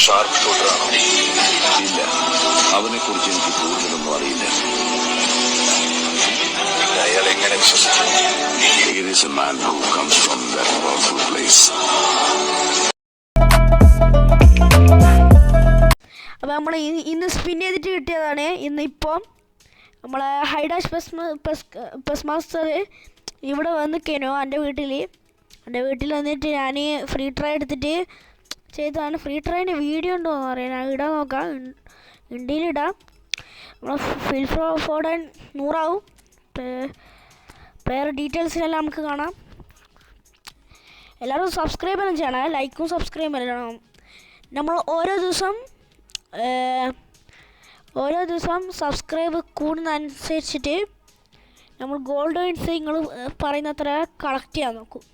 Sharp ഷൂട്ടറാണോ? ഇല്ല, അവനെ കുറിച്ച് എനിക്ക് കൂടുതലൊന്നും അറിയില്ല. അയാൾ എങ്ങനെ വിശ്വസിച്ചു? He is a man who comes from that powerful place. അപ്പോൾ നമ്മൾ ഇന്ന് സ്പിൻ ചെയ്തിട്ട് കിട്ടിയതാണ്. ഇന്നിപ്പോൾ നമ്മളെ ഹൈഡാഷ് പെസ് മാസ്റ്റർ ഇവിടെ വന്നിക്കേനോ എൻ്റെ വീട്ടിൽ വന്നിട്ട് ഞാൻ ഫ്രീ ട്രൈ എടുത്തിട്ട് ചെയ്തതാണ്. ഫ്രീ ട്രൈൻ്റെ വീഡിയോ ഉണ്ടോ എന്ന് അറിയാം, ഞാൻ ഇടാൻ നോക്കാം, ഇന്ത്യയിലിടാം. നമ്മൾ ഫിൽ ഫോർഡൻ 100 ആവും. പ്ലെയർ ഡീറ്റെയിൽസിനെല്ലാം നമുക്ക് കാണാം. എല്ലാവരും സബ്സ്ക്രൈബ് തന്നെ ചെയ്യണം, ലൈക്കും സബ്സ്ക്രൈബ് ചെയ്യണം. നമ്മൾ ഓരോ ദിവസം സബ്സ്ക്രൈബ് കൂടുന്നതനുസരിച്ചിട്ട് നമ്മൾ ഗോൾഡ് കോയിൻസ് നിങ്ങൾ പറയുന്നത്ര കളക്ട് ചെയ്യാൻ നോക്കും.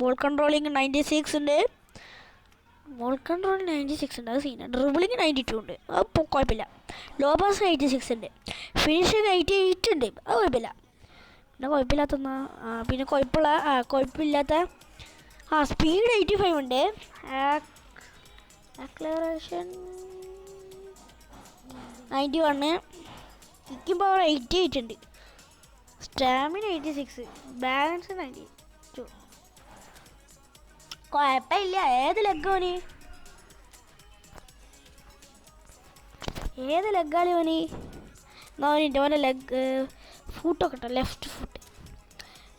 ബോൾ കൺട്രോളിങ് 96 ഉണ്ട്. അത് സീനാണ്. ഡ്രിബിളിങ് 92 ഉണ്ട്, അത് കുഴപ്പമില്ല. ലോ പാസ് 86 ഉണ്ട്. ഫിനിഷിങ് 88 ഉണ്ട്, അത് കുഴപ്പമില്ല. പിന്നെ കുഴപ്പമില്ലാത്ത സ്പീഡ് 85 ഉണ്ട്. ആക്ലറേഷൻ 91. കിക്കിംഗ് പവർ 88 ഉണ്ട്. സ്റ്റാമിന 86. ബാലൻസ് 92. കുഴപ്പമില്ല. ഏത് ലെഗാണ് ഓന്? ഓൻ്റെ ലെഗ് ഫുട്ടൊക്കെ ഇട്ടോ,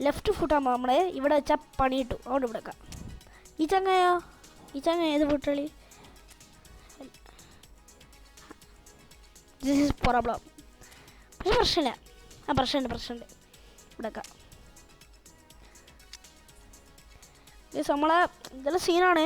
ലെഫ്റ്റ് ഫുട്ടാകുമ്പോൾ നമ്മൾ ഇവിടെ വെച്ചാൽ പണി കിട്ടും. അതുകൊണ്ട് ഇവിടെ വെക്കാം. ഈ ചങ്ങ ഏത് ഫുട്ടളി? This is problem. പക്ഷെ പ്രശ്നമില്ല. പ്രശ്നമുണ്ട്. ഇവിടെ വെക്കാം. നമ്മളെ ഇതെല്ലാം സീനാണ്.